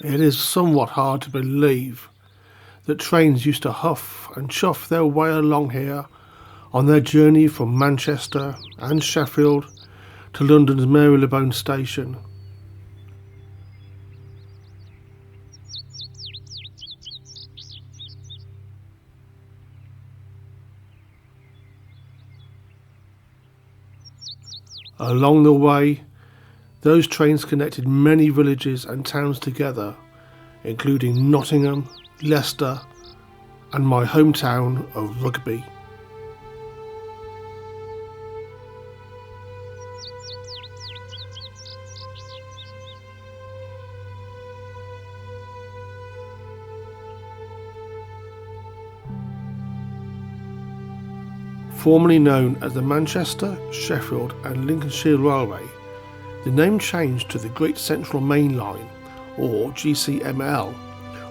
It is somewhat hard to believe that trains used to huff and chuff their way along here on their journey from Manchester and Sheffield to London's Marylebone station. Along the way, those trains connected many villages and towns together, including Nottingham, Leicester, and my hometown of Rugby. Formerly known as the Manchester, Sheffield and Lincolnshire Railway, the name changed to the Great Central Main Line, or GCML,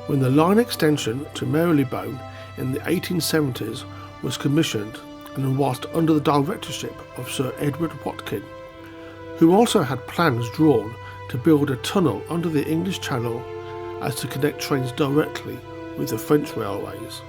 when the line extension to Marylebone in the 1870s was commissioned and whilst under the directorship of Sir Edward Watkin, who also had plans drawn to build a tunnel under the English Channel as to connect trains directly with the French railways.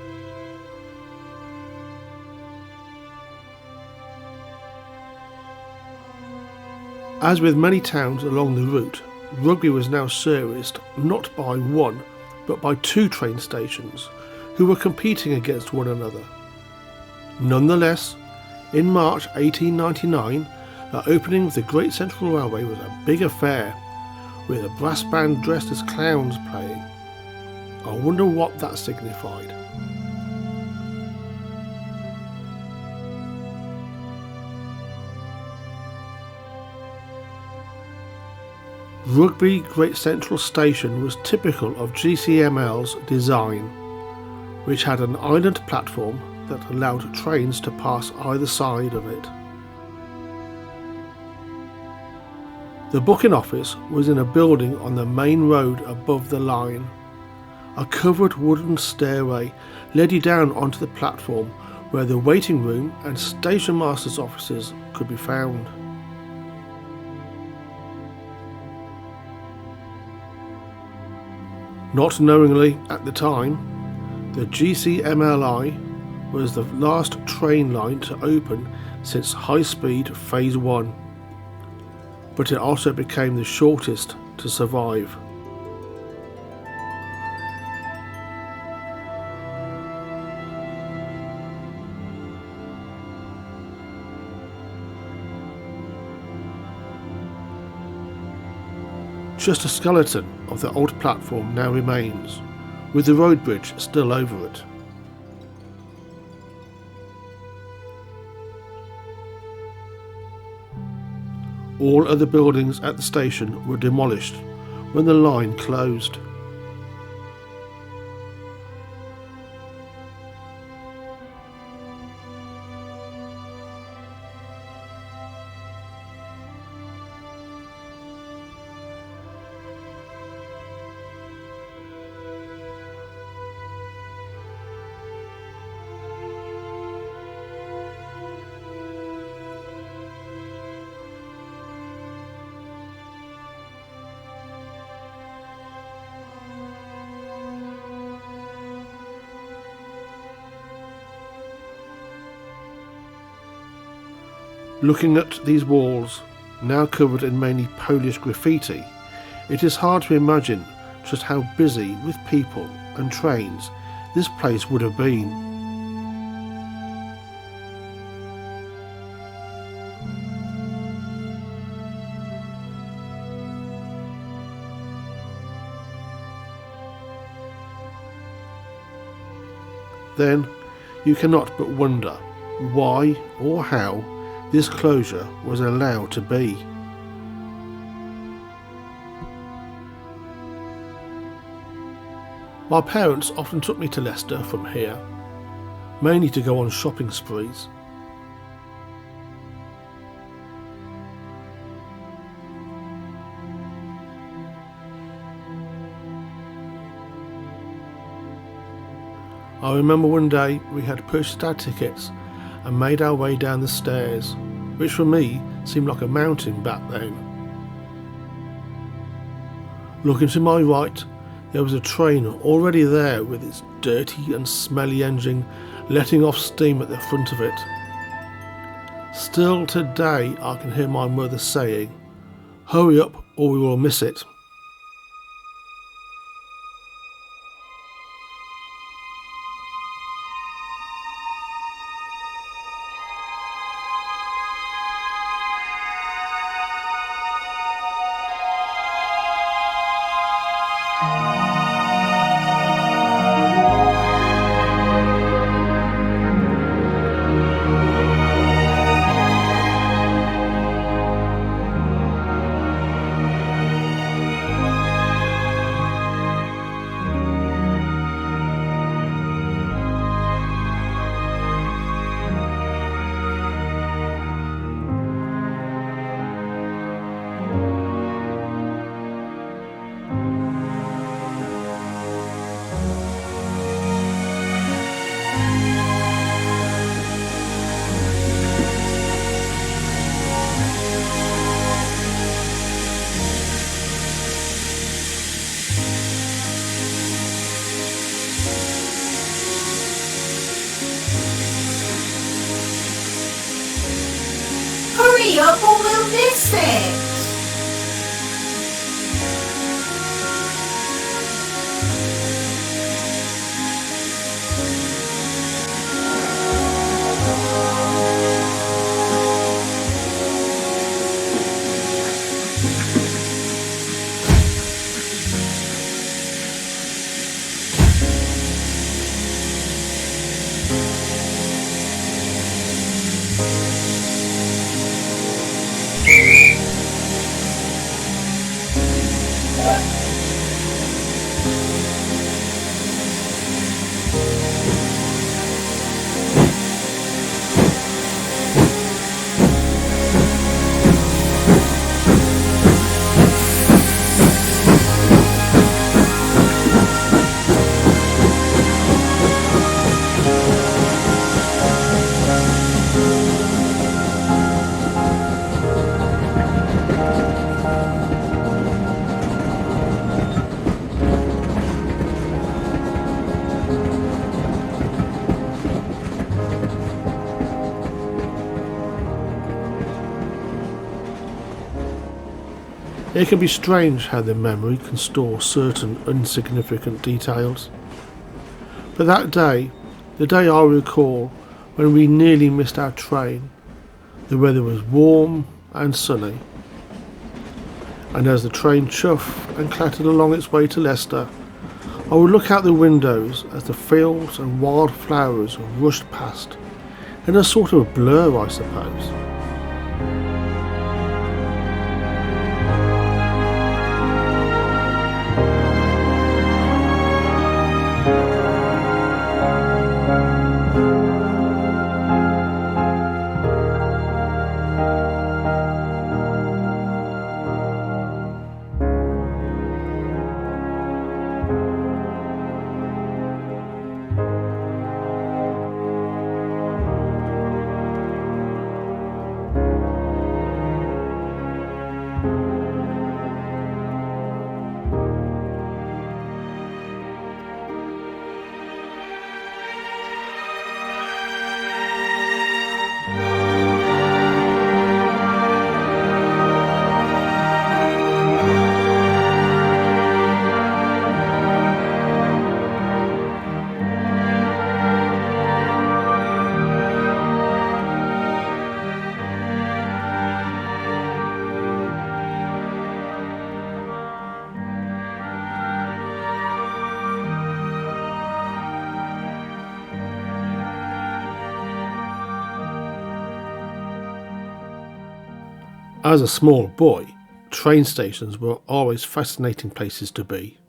As with many towns along the route, Rugby was now serviced not by one but by two train stations who were competing against one another. Nonetheless, in March 1899, the opening of the Great Central Railway was a big affair, with a brass band dressed as clowns playing. I wonder what that signified. Rugby Great Central Station was typical of GCML's design, which had an island platform that allowed trains to pass either side of it. The booking office was in a building on the main road above the line. A covered wooden stairway led you down onto the platform where the waiting room and station master's offices could be found. Not knowingly at the time, the GCMLI was the last train line to open since High Speed Phase 1, but it also became the shortest to survive. Just a skeleton of the old platform now remains, with the road bridge still over it. All other buildings at the station were demolished when the line closed. Looking at these walls, now covered in mainly Polish graffiti, it is hard to imagine just how busy with people and trains this place would have been. Then you cannot but wonder why or how this closure was allowed to be. My parents often took me to Leicester from here, mainly to go on shopping sprees. I remember one day we had purchased our tickets and made our way down the stairs, which for me seemed like a mountain back then. Looking to my right, there was a train already there with its dirty and smelly engine letting off steam at the front of it. Still today I can hear my mother saying, "Hurry up or we will miss it." Hurry up or we'll miss it! It can be strange how the memory can store certain insignificant details. But that day, the day I recall when we nearly missed our train, the weather was warm and sunny, and as the train chuffed and clattered along its way to Leicester, I would look out the windows as the fields and wild flowers rushed past, in a sort of blur, I suppose. As a small boy, train stations were always fascinating places to be.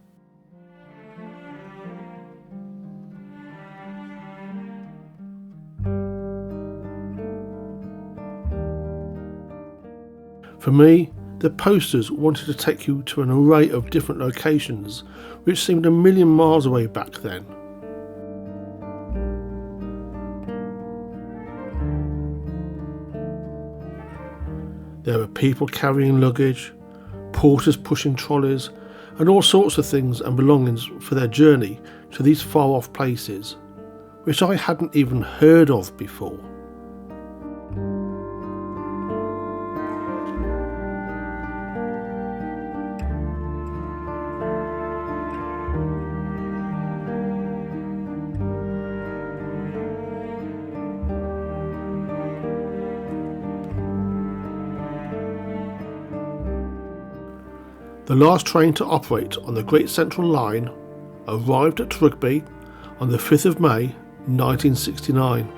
For me, the posters wanted to take you to an array of different locations which seemed a million miles away back then. There were people carrying luggage, porters pushing trolleys, and all sorts of things and belongings for their journey to these far off places, which I hadn't even heard of before. The last train to operate on the Great Central Line arrived at Rugby on the 5th of May 1969.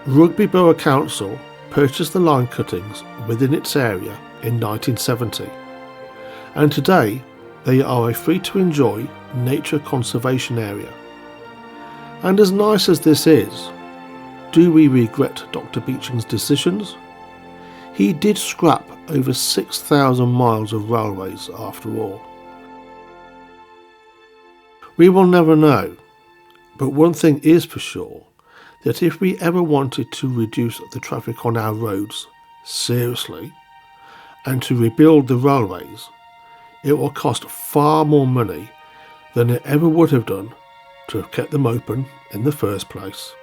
Rugby Borough Council purchased the line cuttings within its area in 1970, and today they are a free to enjoy nature conservation area. And as nice as this is, do we regret Dr. Beeching's decisions? He did scrap over 6,000 miles of railways after all. We will never know, but one thing is for sure, that if we ever wanted to reduce the traffic on our roads seriously and to rebuild the railways, it will cost far more money than it ever would have done to have kept them open in the first place.